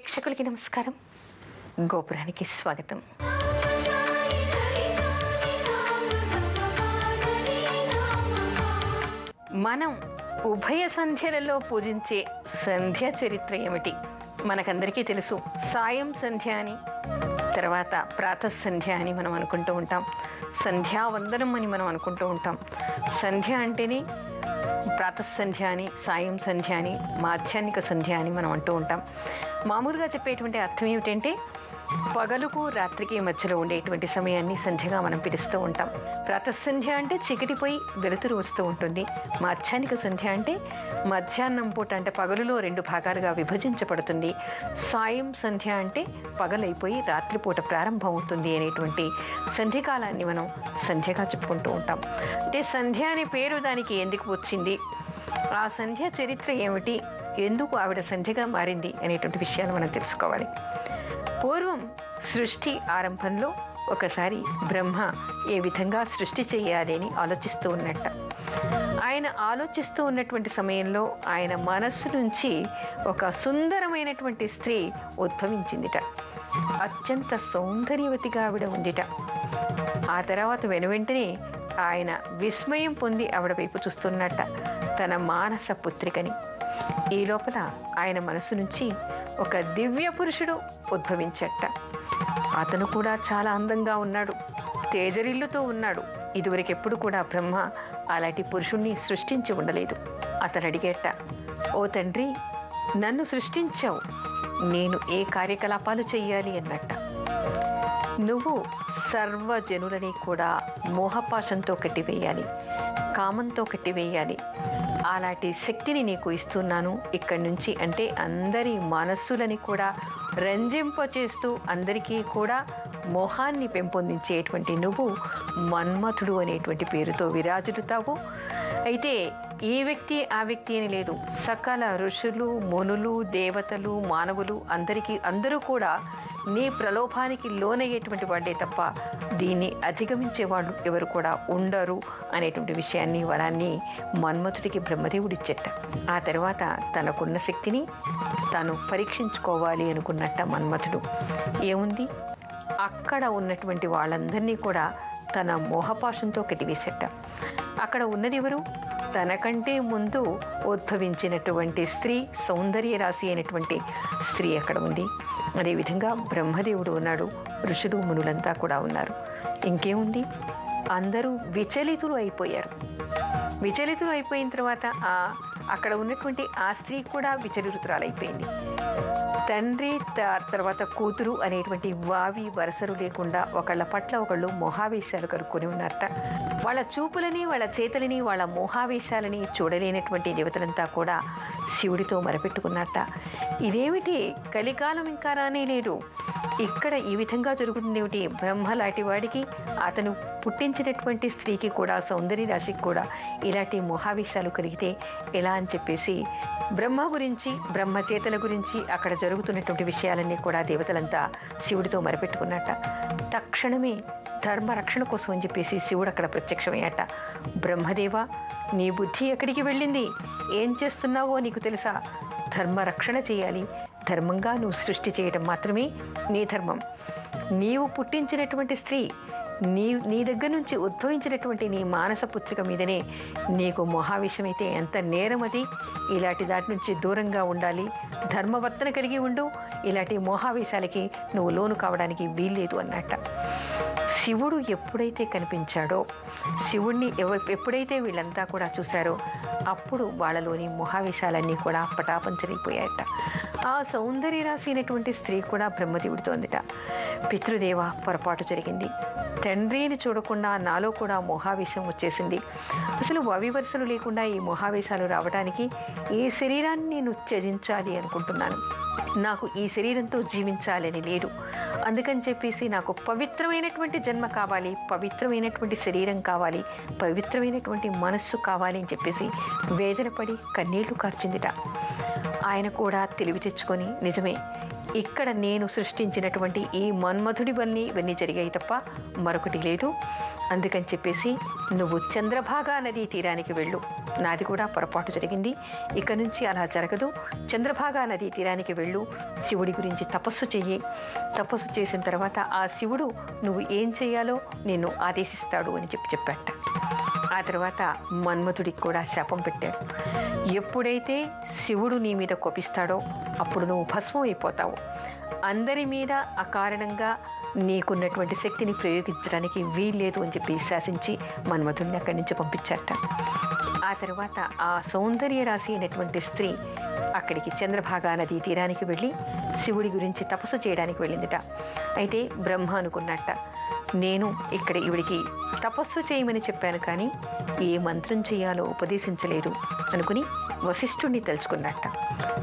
ప్రేక్షకులకి నమస్కారం. గోపురానికి స్వాగతం. మనం ఉభయ సంధ్యలలో పూజించే సంధ్య చరిత్ర ఏమిటి? మనకందరికీ తెలుసు. సాయం సంధ్య అని, తర్వాత ప్రాతఃసంధ్య అని మనం అనుకుంటూ ఉంటాం. సంధ్యావందనం అని మనం అనుకుంటూ ఉంటాం. సంధ్య అంటేనే ప్రాతఃసంధ్య అని, సాయం సంధ్య అని, మాధ్యాహ్నిక సంధ్య అని మనం అంటూ ఉంటాం. మామూలుగా చెప్పేటువంటి అర్థం ఏమిటంటే పగలుకు రాత్రికి మధ్యలో ఉండేటువంటి సమయాన్ని సంధ్యగా మనం పిలుస్తూ ఉంటాం. ప్రాతఃసంధ్య అంటే చీకటిపోయి వెలుతురు వస్తూ ఉంటుంది. మాధ్యాహ్నిక సంధ్య అంటే మధ్యాహ్నం పూట, అంటే పగలులో 2 భాగాలుగా విభజించబడుతుంది. సాయం సంధ్య అంటే పగలైపోయి రాత్రిపూట ప్రారంభం అవుతుంది అనేటువంటి సంధ్యకాలాన్ని మనం సంధ్యగా చెప్పుకుంటూ ఉంటాం. అంటే సంధ్య అనే పేరు దానికి ఎందుకు వచ్చింది, ఆ సంధ్య చరిత్ర ఏమిటి, ఎందుకు ఆవిడ సంధ్యగా మారింది అనేటువంటి విషయాలు మనం తెలుసుకోవాలి. పూర్వం సృష్టి ఆరంభంలో ఒకసారి బ్రహ్మ ఏ విధంగా సృష్టి చేయాలి అని ఆలోచిస్తూ ఉన్నట్ట. ఆయన ఆలోచిస్తూ ఉన్నటువంటి సమయంలో ఆయన మనస్సు నుంచి ఒక సుందరమైనటువంటి స్త్రీ ఉద్భవించిందిట. అత్యంత సౌందర్యవతిగా ఆవిడ ఉందిట. ఆ తర్వాత వెనువెంటనే ఆయన విస్మయం పొంది ఆవిడ వైపు చూస్తున్నట్ట, తన మానస పుత్రికని. ఈ లోపల ఆయన మనసు నుంచి ఒక దివ్య పురుషుడు ఉద్భవించట. అతను కూడా చాలా అందంగా ఉన్నాడు, తేజరిల్లుతూ ఉన్నాడు. ఇదివరకు ఎప్పుడు కూడా బ్రహ్మ అలాంటి పురుషుణ్ణి సృష్టించి ఉండలేదు. అతను అడిగేట, ఓ తండ్రి, నన్ను సృష్టించావు, నేను ఏ కార్యకలాపాలు చెయ్యాలి అన్నట్ట. నువ్వు సర్వజనులని కూడా మోహపాశంతో కట్టివేయాలి, కామంతో కట్టివేయాలి. అలాంటి శక్తిని నీకు ఇస్తున్నాను ఇక్కడి నుంచి. అంటే అందరి మనస్సులని కూడా రంజింపచేస్తూ అందరికీ కూడా మోహాన్ని పెంపొందించేటువంటి నువ్వు మన్మథుడు అనేటువంటి పేరుతో విరాజిల్లుతావు. అయితే ఈ వ్యక్తి ఆ వ్యక్తి అని లేదు, సకల ఋషులు, మునులు, దేవతలు, మానవులు అందరూ కూడా నీ ప్రలోభానికి లోనయ్యేటువంటి వాడే తప్ప దీన్ని అధిగమించే వాళ్ళు ఎవరు కూడా ఉండరు అనేటువంటి విషయాన్ని, వరాన్ని మన్మథుడికి బ్రహ్మదేవుడిచ్చేట. ఆ తర్వాత తనకున్న శక్తిని తాను పరీక్షించుకోవాలి అనుకున్నట్ట మన్మథుడు. ఏముంది, అక్కడ ఉన్నటువంటి వాళ్ళందరినీ కూడా తన మోహపాశంతో కట్టివేసేట. అక్కడ ఉన్నది ఎవరు? తనకంటే ముందు ఉద్భవించినటువంటి స్త్రీ, సౌందర్య రాశి అయినటువంటి స్త్రీ అక్కడ ఉంది. అదేవిధంగా బ్రహ్మదేవుడు ఉన్నాడు, ఋషులు, మునులంతా కూడా ఉన్నారు. ఇంకేముంది, అందరూ విచలితులు అయిపోయారు. విచలితులు అయిపోయిన తర్వాత అక్కడ ఉన్నటువంటి ఆ స్త్రీ కూడా విచలితురాలైపోయింది. తండ్రి తర్వాత కూతురు అనేటువంటి వావి వరసలు లేకుండా ఒకళ్ళ పట్ల ఒకళ్ళు మోహావేశాలు కలుక్కొని ఉన్నారట. వాళ్ళ చూపులని, వాళ్ళ చేతులని, వాళ్ళ మోహావేశాలని చూడలేనటువంటి దేవతలంతా కూడా శివుడితో మొరపెట్టుకున్నారట. ఇదేమిటి, కలికాలం ఇంకా రానే లేదు, ఇక్కడ ఈ విధంగా జరుగుతుంది ఏమిటి? బ్రహ్మ లాంటి వాడికి, అతను పుట్టించినటువంటి స్త్రీకి కూడా, సౌందర్య రాశికి కూడా ఇలాంటి మోహావేశాలు కలిగితే ఎలా అని చెప్పేసి బ్రహ్మ గురించి, బ్రహ్మచేతల గురించి, అక్కడ జరుగుతున్నటువంటి విషయాలన్నీ కూడా దేవతలంతా శివుడితో మొరపెట్టుకున్నట్ట. తక్షణమే ధర్మరక్షణ కోసం అని చెప్పేసి శివుడు అక్కడ ప్రత్యక్షమయ్యాట. బ్రహ్మదేవ, నీ బుద్ధి ఎక్కడికి వెళ్ళింది? ఏం చేస్తున్నావో నీకు తెలుసా? ధర్మరక్షణ చేయాలి, ధర్మంగా నువ్వు సృష్టి చేయడం మాత్రమే నీ ధర్మం. నీవు పుట్టించినటువంటి స్త్రీ, నీ దగ్గర నుంచి ఉద్భవించినటువంటి నీ మానస పుత్రిక మీదనే నీకు మోహావేశమైతే ఎంత నేరం అది. ఇలాంటి దాటి నుంచి దూరంగా ఉండాలి, ధర్మవర్తన కలిగి ఉండు, ఇలాంటి మోహావేశాలకి నువ్వు లోను కావడానికి వీల్లేదు అన్నట్ట. శివుడు ఎప్పుడైతే కనిపించాడో, శివుణ్ణి ఎప్పుడైతే వీళ్ళంతా కూడా చూశారో, అప్పుడు వాళ్ళలోని మోహావేశాలన్నీ కూడా పటాపంచలైపోయాయట. ఆ సౌందర్య రాశి అయినటువంటి స్త్రీ కూడా బ్రహ్మదేవుడితో అందిట, పితృదేవ, పొరపాటు జరిగింది. తండ్రిని చూడకుండా నాలో కూడా మోహావేశం వచ్చేసింది. అసలు వవివరుసలు లేకుండా ఈ మోహావేశాలు రావడానికి ఈ శరీరాన్ని నేను త్యజించాలి అనుకుంటున్నాను. నాకు ఈ శరీరంతో జీవించాలని లేదు. అందుకని చెప్పేసి నాకు పవిత్రమైనటువంటి జన్మ కావాలి, పవిత్రమైనటువంటి శరీరం కావాలి, పవిత్రమైనటువంటి మనస్సు కావాలి అని చెప్పేసి వేదన పడి కన్నీళ్లు కార్చిందిట. ఆయన కూడా తెలివి తెచ్చుకొని, నిజమే, ఇక్కడ నేను సృష్టించినటువంటి ఈ మన్మథుడి వల్ల ఇవన్నీ జరిగాయి తప్ప మరొకటి లేదు. అందుకని చెప్పేసి నువ్వు చంద్రభాగా నదీ తీరానికి వెళ్ళు. నాది కూడా పొరపాటు జరిగింది, ఇక నుంచి అలా జరగదు. చంద్రభాగా నదీ తీరానికి వెళ్ళు, శివుడి గురించి తపస్సు చెయ్యి. తపస్సు చేసిన తర్వాత ఆ శివుడు నువ్వు ఏం చేయాలో నిన్ను ఆదేశిస్తాడు అని చెప్పాట. ఆ తర్వాత మన్మథుడికి కూడా శాపం పెట్టాడు. ఎప్పుడైతే శివుడు నీ మీద కోపిస్తాడో అప్పుడు నువ్వు భస్మం అయిపోతావు. అందరి మీద అకారణంగా నీకున్నటువంటి శక్తిని ప్రయోగించడానికి వీల్లేదు అని చెప్పి శాసించి మన్మథుడిని అక్కడి నుంచి పంపించారట. ఆ తర్వాత ఆ సౌందర్య రాశి అయినటువంటి స్త్రీ అక్కడికి చంద్రభాగా నదీ తీరానికి వెళ్ళి శివుడి గురించి తపస్సు చేయడానికి వెళ్ళిందిట. అయితే బ్రహ్మ అనుకున్నట్ట, నేను ఇక్కడ ఈవిడికి తపస్సు చేయమని చెప్పాను కానీ ఏ మంత్రం చేయాలో ఉపదేశించలేదు అనుకుని వశిష్ఠుడిని తెలుసుకున్నట్ట.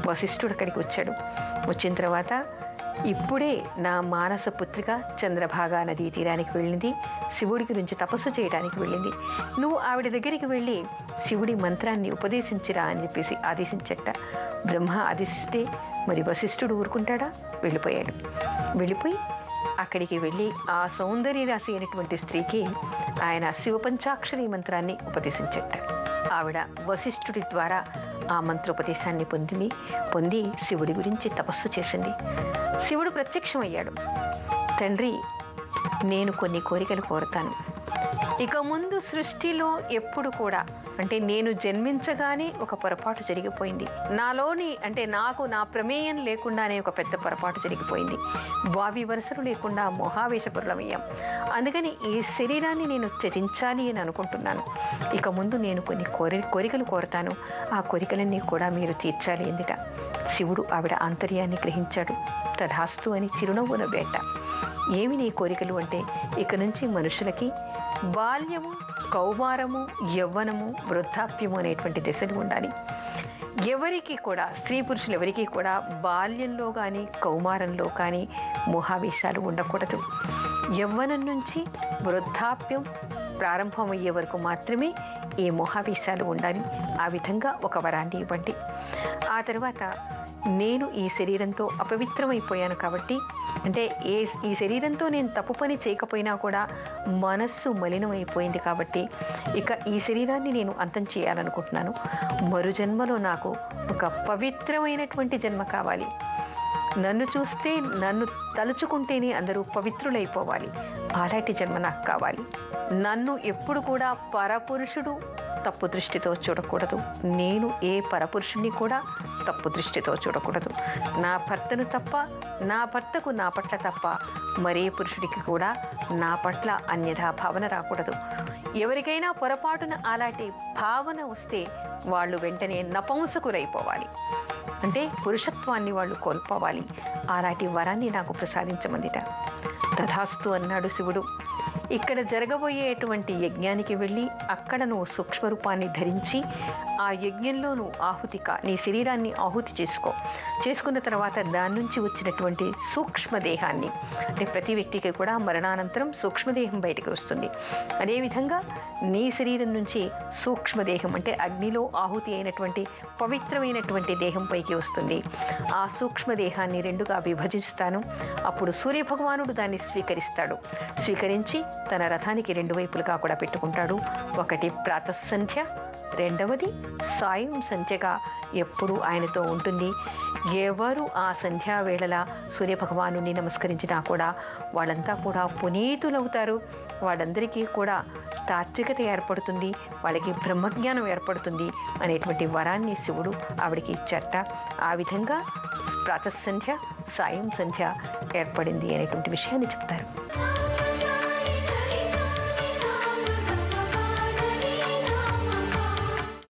వశిష్ఠుడు అక్కడికి వచ్చాడు. వచ్చిన తర్వాత ఇప్పుడే నా మానస పుత్రిక చంద్రభాగా నదీ తీరానికి వెళ్ళింది, శివుడి గురించి తపస్సు చేయడానికి వెళ్ళింది. నువ్వు ఆవిడ దగ్గరికి వెళ్ళి శివుడి మంత్రాన్ని ఉపదేశించిరా అని చెప్పేసి ఆదేశించట. బ్రహ్మ ఆదేశిస్తే మరి వశిష్ఠుడు ఊరుకుంటాడా? వెళ్ళిపోయాడు. వెళ్ళిపోయి అక్కడికి వెళ్ళి ఆ సౌందర్య రాశి అయినటువంటి స్త్రీకి ఆయన శివపంచాక్షరి మంత్రాన్ని ఉపదేశించట. ఆవిడ వశిష్ఠుడి ద్వారా ఆ మంత్రోపదేశాన్ని పొంది శివుడి గురించి తపస్సు చేసింది. శివుడు ప్రత్యక్షమయ్యాడు. తండ్రి, నేను కొన్ని కోరికలు కోరుతాను. ఇక ముందు సృష్టిలో ఎప్పుడు కూడా అంటే నేను జన్మించగానే ఒక పొరపాటు జరిగిపోయింది. నాకు నా ప్రమేయం లేకుండానే ఒక పెద్ద పొరపాటు జరిగిపోయింది. వావి వరుసలు లేకుండా మోహావేశపరులమయ్యాం. అందుకని ఈ శరీరాన్ని నేను త్యజించాలి అని అనుకుంటున్నాను. ఇక ముందు నేను కొన్ని కోరికలు కోరతాను. ఆ కోరికలన్నీ కూడా మీరు తీర్చాలి ఎందుట. శివుడు ఆవిడ ఆంతర్యాన్ని గ్రహించాడు. తథాస్తు అని చిరునవ్వు నవ్వేట. ఏమి నీ కోరికలు అంటే, ఇక నుంచి మనుషులకి బాల్యము, కౌమారము, యవ్వనము, వృద్ధాప్యము అనేటువంటి దశలు ఉండాలి. ఎవరికి కూడా, స్త్రీ పురుషులు ఎవరికి కూడా బాల్యంలో కానీ కౌమారంలో కానీ మోహావేశాలు ఉండకూడదు. యవ్వనం నుంచి వృద్ధాప్యం ప్రారంభమయ్యే వరకు మాత్రమే ఈ మోహావేశాలు ఉండాలి. ఆ విధంగా ఒక వరాన్ని ఇవ్వండి. ఆ తర్వాత నేను ఈ శరీరంతో అపవిత్రమైపోయాను కాబట్టి, అంటే ఈ శరీరంతో నేను తప్పు పని చేయకపోయినా కూడా మనస్సు మలినమైపోయింది కాబట్టి ఇక ఈ శరీరాన్ని నేను అంతం చేయాలనుకుంటున్నాను. మరు జన్మలో నాకు ఒక పవిత్రమైనటువంటి జన్మ కావాలి. నన్ను చూస్తే, నన్ను తలుచుకుంటేనే అందరూ పవిత్రులైపోవాలి. అలాంటి జన్మ నాకు కావాలి. నన్ను ఎప్పుడు కూడా పరపురుషుడు తప్పు దృష్టితో చూడకూడదు. నేను ఏ పరపురుషుణ్ణి కూడా తప్పు దృష్టితో చూడకూడదు. నా భర్తను తప్ప, నా భర్తకు నా పట్ల తప్ప మరే పురుషుడికి కూడా నా పట్ల అన్యథా భావన రాకూడదు. ఎవరికైనా పొరపాటున అలాంటి భావన వస్తే వాళ్ళు వెంటనే నపుంసకులైపోవాలి. అంటే పురుషత్వాన్ని వాళ్ళు కోల్పోవాలి. అలాంటి వరాన్ని నాకు ప్రసాదించమందిట. తథాస్తు అన్నాడు శివుడు. ఇక్కడ జరగబోయేటువంటి యజ్ఞానికి వెళ్ళి అక్కడ నువ్వు సూక్ష్మరూపాన్ని ధరించి ఆ యజ్ఞంలో నువ్వు నీ శరీరాన్ని ఆహుతి చేసుకున్న తర్వాత దాని నుంచి వచ్చినటువంటి సూక్ష్మదేహాన్ని, అంటే ప్రతి వ్యక్తికి కూడా మరణానంతరం సూక్ష్మదేహం బయటకు వస్తుంది. అదేవిధంగా నీ శరీరం నుంచి సూక్ష్మదేహం అంటే అగ్నిలో ఆహుతి అయినటువంటి పవిత్రమైనటువంటి దేహం పైకి వస్తుంది. ఆ సూక్ష్మదేహాన్ని రెండుగా విభజిస్తాను. అప్పుడు సూర్యభగవానుడు దాన్ని స్వీకరించి తన రథానికి రెండు వైపులుగా కూడా పెట్టుకుంటాడు. ఒకటి ప్రాతఃసంధ్య, రెండవది సాయం సంధ్యగా ఎప్పుడూ ఆయనతో ఉంటుంది. ఎవరు ఆ సంధ్యావేళలా సూర్యభగవాను నమస్కరించినా కూడా వాళ్ళంతా కూడా పునీతులవుతారు. వాళ్ళందరికీ కూడా తాత్వికత ఏర్పడుతుంది, వాళ్ళకి బ్రహ్మజ్ఞానం ఏర్పడుతుంది అనేటువంటి వరాన్ని శివుడు ఆవిడికి ఇచ్చారట. ఆ విధంగా ప్రాతఃసంధ్య, సాయం సంధ్య ఏర్పడింది అనేటువంటి విషయాన్ని చెప్తారు.